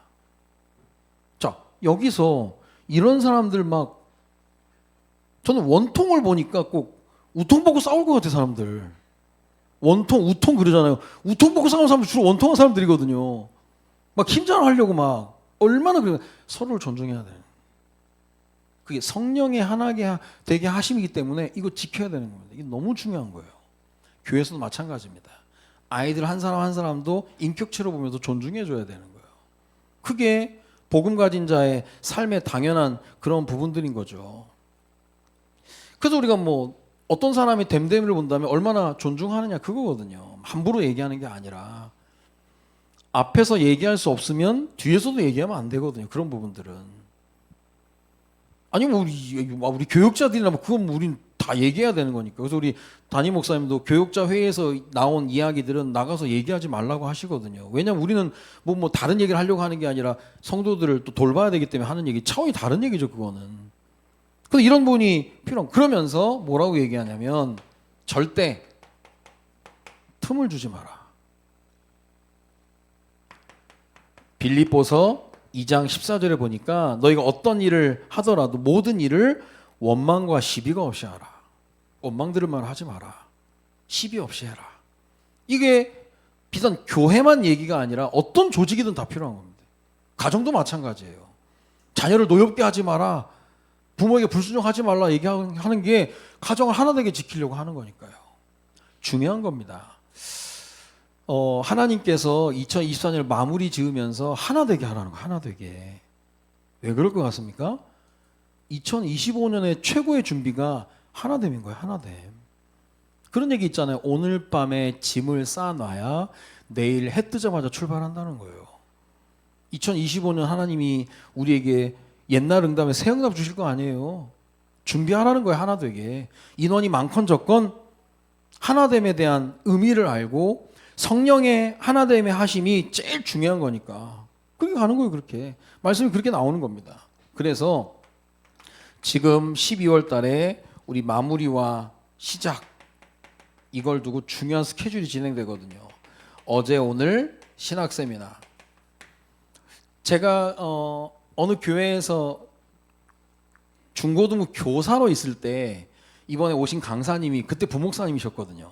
자, 여기서 이런 사람들 막 저는 원통을 보니까 꼭 우통 보고 싸울 것 같아 사람들. 원통, 우통 그러잖아요. 우통 보고 싸우는 사람들 주로 원통한 사람들이거든요. 막 힘자랑하려고 막 얼마나 그래. 서로를 존중해야 돼. 그게 성령의 하나게 되게 하심이기 때문에 이거 지켜야 되는 겁니다. 이게 너무 중요한 거예요. 교회에서도 마찬가지입니다. 아이들 한 사람 한 사람도 인격체로 보면서 존중해 줘야 되는 거예요. 그게 복음 가진 자의 삶의 당연한 그런 부분들인 거죠. 그래서 우리가 뭐 어떤 사람이 됨됨이를 본다면 얼마나 존중하느냐 그거거든요. 함부로 얘기하는 게 아니라 앞에서 얘기할 수 없으면 뒤에서도 얘기하면 안 되거든요. 그런 부분들은. 아니면 우리 교육자들이나 뭐 그건 우린 다 얘기해야 되는 거니까. 그래서 우리 담임 목사님도 교육자 회의에서 나온 이야기들은 나가서 얘기하지 말라고 하시거든요. 왜냐면 우리는 뭐 다른 얘기를 하려고 하는 게 아니라 성도들을 또 돌봐야 되기 때문에 하는 얘기, 차원이 다른 얘기죠 그거는. 근데 이런 부분이 필요한. 그러면서 뭐라고 얘기하냐면 절대 틈을 주지 마라. 빌립보서 2장 14절에 보니까 너희가 어떤 일을 하더라도 모든 일을 원망과 시비가 없이 하라. 원망 들을 말 하지 마라. 시비 없이 해라. 이게 비단 교회만 얘기가 아니라 어떤 조직이든 다 필요한 겁니다. 가정도 마찬가지예요. 자녀를 노엽게 하지 마라. 부모에게 불순종하지 말라 얘기하는 게 가정을 하나되게 지키려고 하는 거니까요. 중요한 겁니다. 하나님께서 2024년을 마무리 지으면서 하나되게 하라는 거예요. 하나되게. 왜 그럴 것 같습니까? 2025년의 최고의 준비가 하나됨인 거예요. 하나됨. 그런 얘기 있잖아요. 오늘 밤에 짐을 쌓아놔야 내일 해 뜨자마자 출발한다는 거예요. 2025년 하나님이 우리에게 옛날 응답에 새 응답 주실 거 아니에요. 준비하라는 거예요. 하나되게. 인원이 많건 적건 하나됨에 대한 의미를 알고 성령의 하나됨의 하심이 제일 중요한 거니까 그렇게 가는 거예요. 그렇게 말씀이 그렇게 나오는 겁니다. 그래서 지금 12월 달에 우리 마무리와 시작 이걸 두고 중요한 스케줄이 진행되거든요. 어제 오늘 신학 세미나. 제가 어느 교회에서 중고등부 교사로 있을 때 이번에 오신 강사님이 그때 부목사님이셨거든요.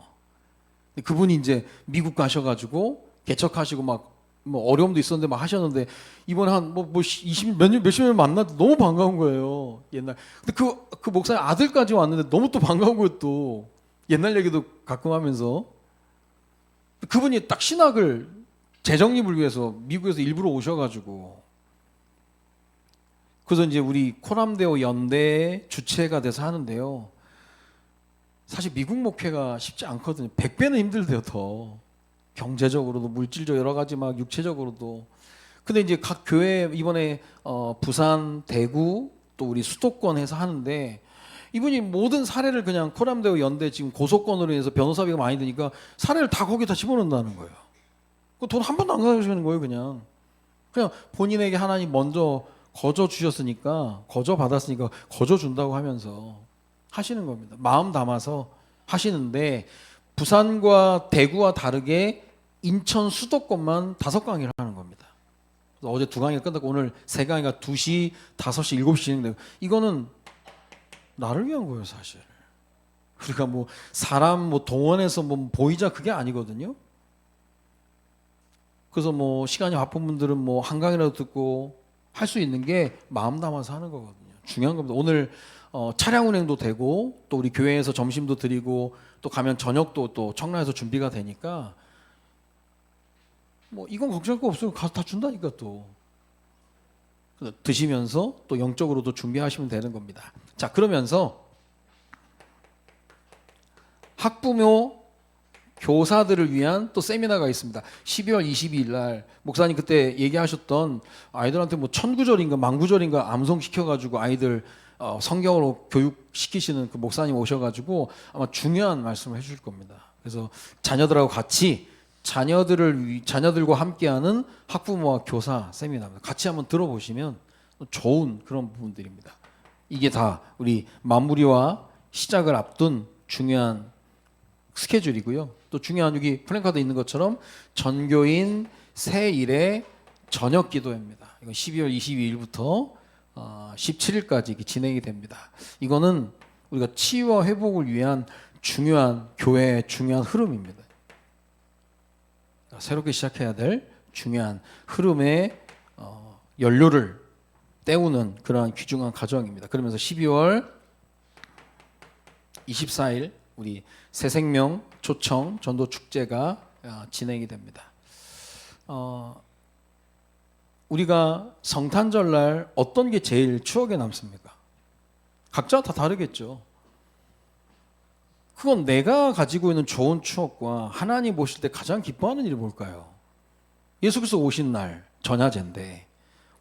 근데 그분이 이제 미국 가셔가지고 개척하시고 막 뭐 어려움도 있었는데 막 하셨는데 이번에 한뭐 20 몇 년 몇십 년 만나도 너무 반가운 거예요. 옛날. 근데 그 목사님 아들까지 왔는데 너무 또 반가운 거예요 또. 옛날 얘기도 가끔 하면서 그분이 딱 신학을 재정립을 위해서 미국에서 일부러 오셔가지고 그래서 이제 우리 코남대오 연대 주체가 돼서 하는데요. 사실 미국 목회가 쉽지 않거든요. 100배는 힘들대요 더. 경제적으로도 물질적 여러 가지 막 육체적으로도. 근데 이제 각 교회 이번에 부산, 대구 또 우리 수도권 해서 하는데 이분이 모든 사례를 그냥 코남대오 연대 지금 고소권으로 해서 변호사비가 많이 드니까 사례를 다 거기다 집어넣는다는 거예요. 그 돈 한 번도 안 가져가시는 거예요 그냥. 그냥 본인에게 하나님 먼저 거저 주셨으니까 거저 받았으니까 거저 준다고 하면서 하시는 겁니다. 마음 담아서 하시는데 부산과 대구와 다르게 인천 수도권만 5강의를 하는 겁니다. 그래서 어제 2강의가 끝났고 오늘 3강의가 2시, 5시, 7시 진행되고 이거는 나를 위한 거예요 사실. 우리가 뭐 사람 뭐 동원해서 뭐 보이자 그게 아니거든요. 그래서 뭐 시간이 바쁜 분들은 뭐 한강이라도 듣고 할 수 있는 게 마음 담아서 하는 거거든요. 중요한 겁니다. 오늘 차량 운행도 되고 또 우리 교회에서 점심도 드리고 또 가면 저녁도 또 청라에서 준비가 되니까 뭐 이건 걱정할 거 없어요. 가서 다 준다니까 또. 드시면서 또 영적으로도 준비하시면 되는 겁니다. 자, 그러면서 학부모 교사들을 위한 또 세미나가 있습니다. 12월 22일 날 목사님 그때 얘기하셨던 아이들한테 뭐 천구절인가 만구절인가 암송시켜가지고 아이들 성경으로 교육시키시는 그 목사님 오셔가지고 아마 중요한 말씀을 해주실 겁니다. 그래서 자녀들하고 같이 자녀들과 함께하는 학부모와 교사 세미나입니다. 같이 한번 들어보시면 좋은 그런 부분들입니다. 이게 다 우리 마무리와 시작을 앞둔 중요한 스케줄이고요. 또 중요한 여기 플랜카드에 있는 것처럼 전교인 새일의 저녁 기도회입니다. 이건 12월 22일부터 17일까지 진행이 됩니다. 이거는 우리가 치유와 회복을 위한 중요한 교회의 중요한 흐름입니다. 새롭게 시작해야 될 중요한 흐름의 연료를 때우는 그러한 귀중한 과정입니다. 그러면서 12월 24일 우리 새생명 초청 전도 축제가 진행이 됩니다. 우리가 성탄절날 어떤 게 제일 추억에 남습니까? 각자 다 다르겠죠. 그건 내가 가지고 있는 좋은 추억과 하나님 보실 때 가장 기뻐하는 일이 뭘까요? 예수께서 오신 날 전야제인데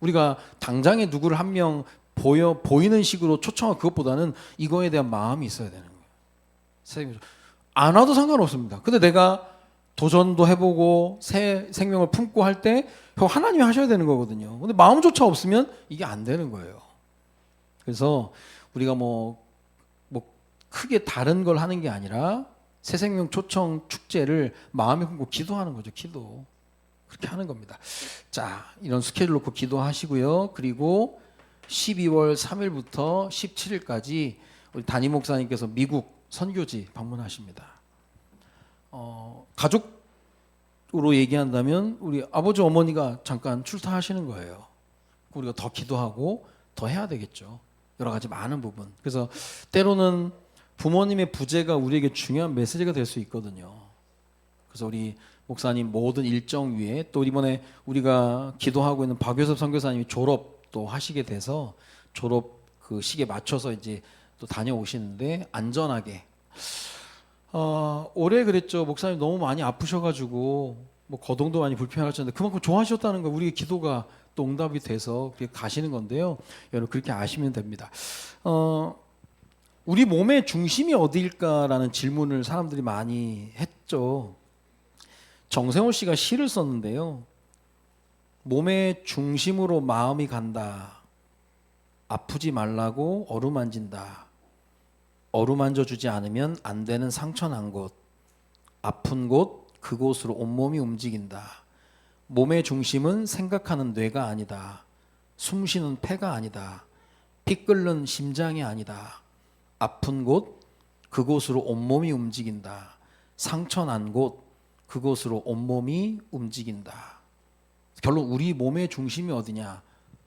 우리가 당장에 누구를 한 명 보이는 식으로 초청할 그것보다는 이거에 대한 마음이 있어야 되는 거예요. 안 와도 상관없습니다. 근데 내가 도전도 해보고 새 생명을 품고 할 때 하나님이 하셔야 되는 거거든요. 근데 마음조차 없으면 이게 안 되는 거예요. 그래서 우리가 뭐 크게 다른 걸 하는 게 아니라 새 생명 초청 축제를 마음에 품고 기도하는 거죠. 기도. 그렇게 하는 겁니다. 자, 이런 스케줄 놓고 기도하시고요. 그리고 12월 3일부터 17일까지 우리 담임 목사님께서 미국 선교지 방문하십니다. 가족으로 얘기한다면 우리 아버지 어머니가 잠깐 출타하시는 거예요. 우리가 더 기도하고 더 해야 되겠죠. 여러 가지 많은 부분. 그래서 때로는 부모님의 부재가 우리에게 중요한 메시지가 될 수 있거든요. 그래서 우리 목사님 모든 일정 위에 또 이번에 우리가 기도하고 있는 박효섭 선교사님이 졸업도 하시게 돼서 졸업 그 시기에 맞춰서 이제 또 다녀오시는데 안전하게. 올해 그랬죠. 목사님 너무 많이 아프셔가지고 뭐 거동도 많이 불편하셨는데 그만큼 좋아하셨다는 거 우리의 기도가 또 응답이 돼서 그렇게 가시는 건데요. 여러분 그렇게 아시면 됩니다. 우리 몸의 중심이 어디일까라는 질문을 사람들이 많이 했죠. 정세훈 씨가 시를 썼는데요. 몸의 중심으로 마음이 간다. 아프지 말라고 어루만진다. 어루만져 주지 않으면 안 되는 상처난 곳. 아픈 곳 그곳으로 온몸이 움직인다. 몸의 중심은 생각하는 뇌가 아니다. 숨쉬는 폐가 아니다. 피 끓는 심장이 아니다. 아픈 곳 그곳으로 온몸이 움직인다. 상처 난 곳 그곳으로 온몸이 움직인다. 결론 우리 몸의 중심이 어디냐?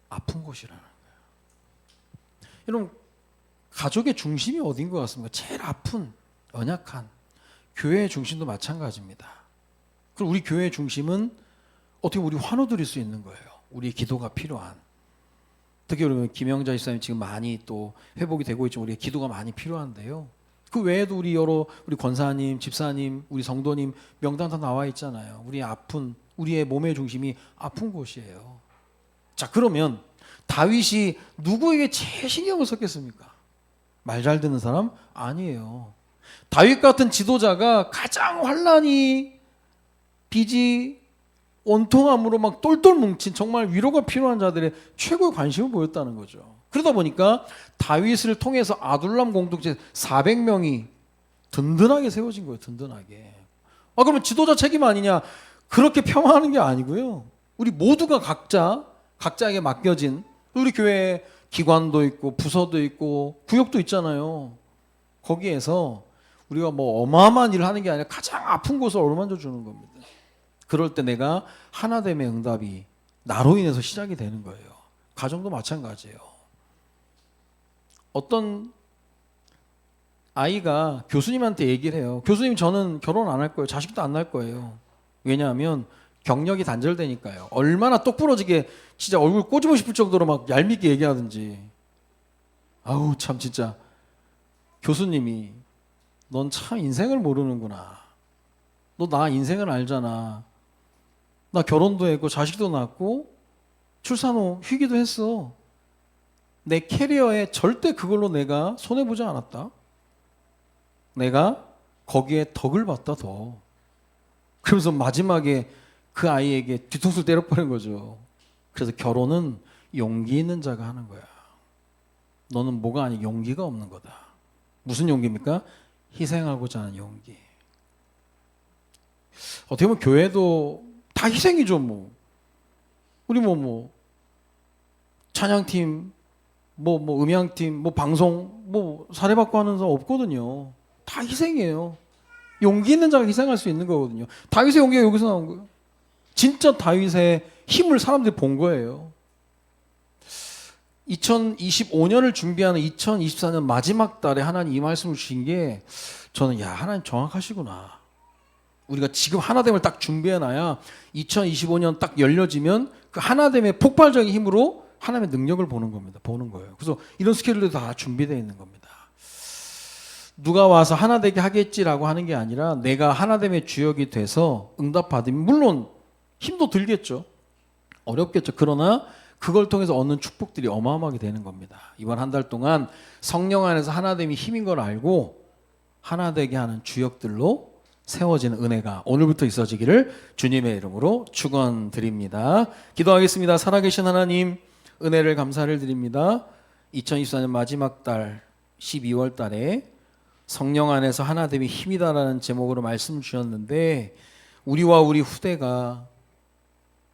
아픈 곳이라는 거예요. 여러분 가족의 중심이 어딘 것 같습니까? 제일 아픈 연약한 교회의 중심도 마찬가지입니다. 그리고 우리 교회의 중심은 어떻게 우리 환호 드릴 수 있는 거예요. 우리 기도가 필요한. 특히 그러면 김영자 집사님 지금 많이 또 회복이 되고 있지만 우리의 기도가 많이 필요한데요. 그 외에도 우리 여러 우리 권사님, 집사님, 우리 성도님 명단 다 나와 있잖아요. 우리의 아픈 우리의 몸의 중심이 아픈 곳이에요. 자 그러면 다윗이 누구에게 제일 신경을 썼겠습니까? 말 잘 듣는 사람 아니에요. 다윗 같은 지도자가 가장 환난이 빚이 원통함으로 막 똘똘 뭉친 정말 위로가 필요한 자들의 최고의 관심을 보였다는 거죠. 그러다 보니까 다윗을 통해서 아둘람 공동체 400명이 든든하게 세워진 거예요. 든든하게. 그러면 지도자 책임 아니냐? 그렇게 폄하하는 게 아니고요. 우리 모두가 각자에게 맡겨진 우리 교회에 기관도 있고 부서도 있고 구역도 있잖아요. 거기에서 우리가 뭐 어마어마한 일을 하는 게 아니라 가장 아픈 곳을 어루만져 주는 겁니다. 그럴 때 내가 하나됨의 응답이 나로 인해서 시작이 되는 거예요. 가정도 마찬가지예요. 어떤 아이가 교수님한테 얘기를 해요. 교수님 저는 결혼 안 할 거예요. 자식도 안 낳을 거예요. 왜냐하면 경력이 단절되니까요. 얼마나 똑부러지게 진짜 얼굴 꼬집고 싶을 정도로 막 얄밉게 얘기하든지. 아우 참 진짜 교수님이 넌 참 인생을 모르는구나. 너 나 인생을 알잖아. 나 결혼도 했고 자식도 낳고 출산 후 휴기도 했어. 내 캐리어에 절대 그걸로 내가 손해보지 않았다. 내가 거기에 덕을 봤다 더. 그러면서 마지막에 그 아이에게 뒤통수를 때려버린 거죠. 그래서 결혼은 용기 있는 자가 하는 거야. 너는 뭐가 아니 용기가 없는 거다. 무슨 용기입니까? 희생하고자 하는 용기. 어떻게 보면 교회도 다 희생이죠. 뭐 우리 뭐 찬양팀 뭐 음향팀 뭐 방송 뭐 사례받고 하는 사람 없거든요. 다 희생이에요. 용기 있는 자가 희생할 수 있는 거거든요. 다윗의 용기가 여기서 나온 거예요. 진짜 다윗의 힘을 사람들이 본 거예요. 2025년을 준비하는 2024년 마지막 달에 하나님 이 말씀을 주신 게 저는 야 하나님 정확하시구나. 우리가 지금 하나됨을 딱 준비해놔야 2025년 딱 열려지면 그 하나됨의 폭발적인 힘으로 하나님의 능력을 보는 겁니다. 보는 거예요. 그래서 이런 스케줄도 다 준비되어 있는 겁니다. 누가 와서 하나 되게 하겠지라고 하는 게 아니라 내가 하나됨의 주역이 돼서 응답받으면 물론 힘도 들겠죠. 어렵겠죠. 그러나 그걸 통해서 얻는 축복들이 어마어마하게 되는 겁니다. 이번 한 달 동안 성령 안에서 하나됨이 힘인 걸 알고 하나 되게 하는 주역들로 세워지는 은혜가 오늘부터 있어지기를 주님의 이름으로 축원드립니다. 기도하겠습니다. 살아계신 하나님 은혜를 감사를 드립니다. 2024년 마지막 달 12월 달에 성령 안에서 하나됨이 힘이다라는 제목으로 말씀 주셨는데 우리와 우리 후대가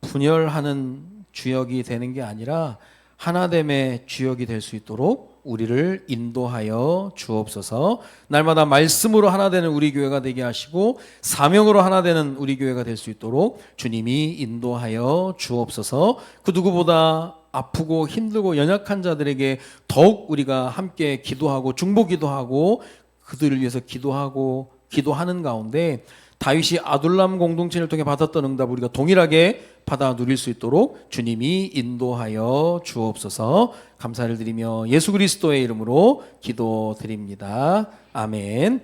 분열하는 주역이 되는 게 아니라 하나됨의 주역이 될 수 있도록 우리를 인도하여 주옵소서. 날마다 말씀으로 하나 되는 우리 교회가 되게 하시고 사명으로 하나 되는 우리 교회가 될 수 있도록 주님이 인도하여 주옵소서. 그 누구보다 아프고 힘들고 연약한 자들에게 더욱 우리가 함께 기도하고 중보기도하고 그들을 위해서 기도하는 가운데 다윗이 아둘람 공동체를 통해 받았던 응답을 우리가 동일하게 받아 누릴 수 있도록 주님이 인도하여 주옵소서. 감사를 드리며 예수 그리스도의 이름으로 기도드립니다. 아멘.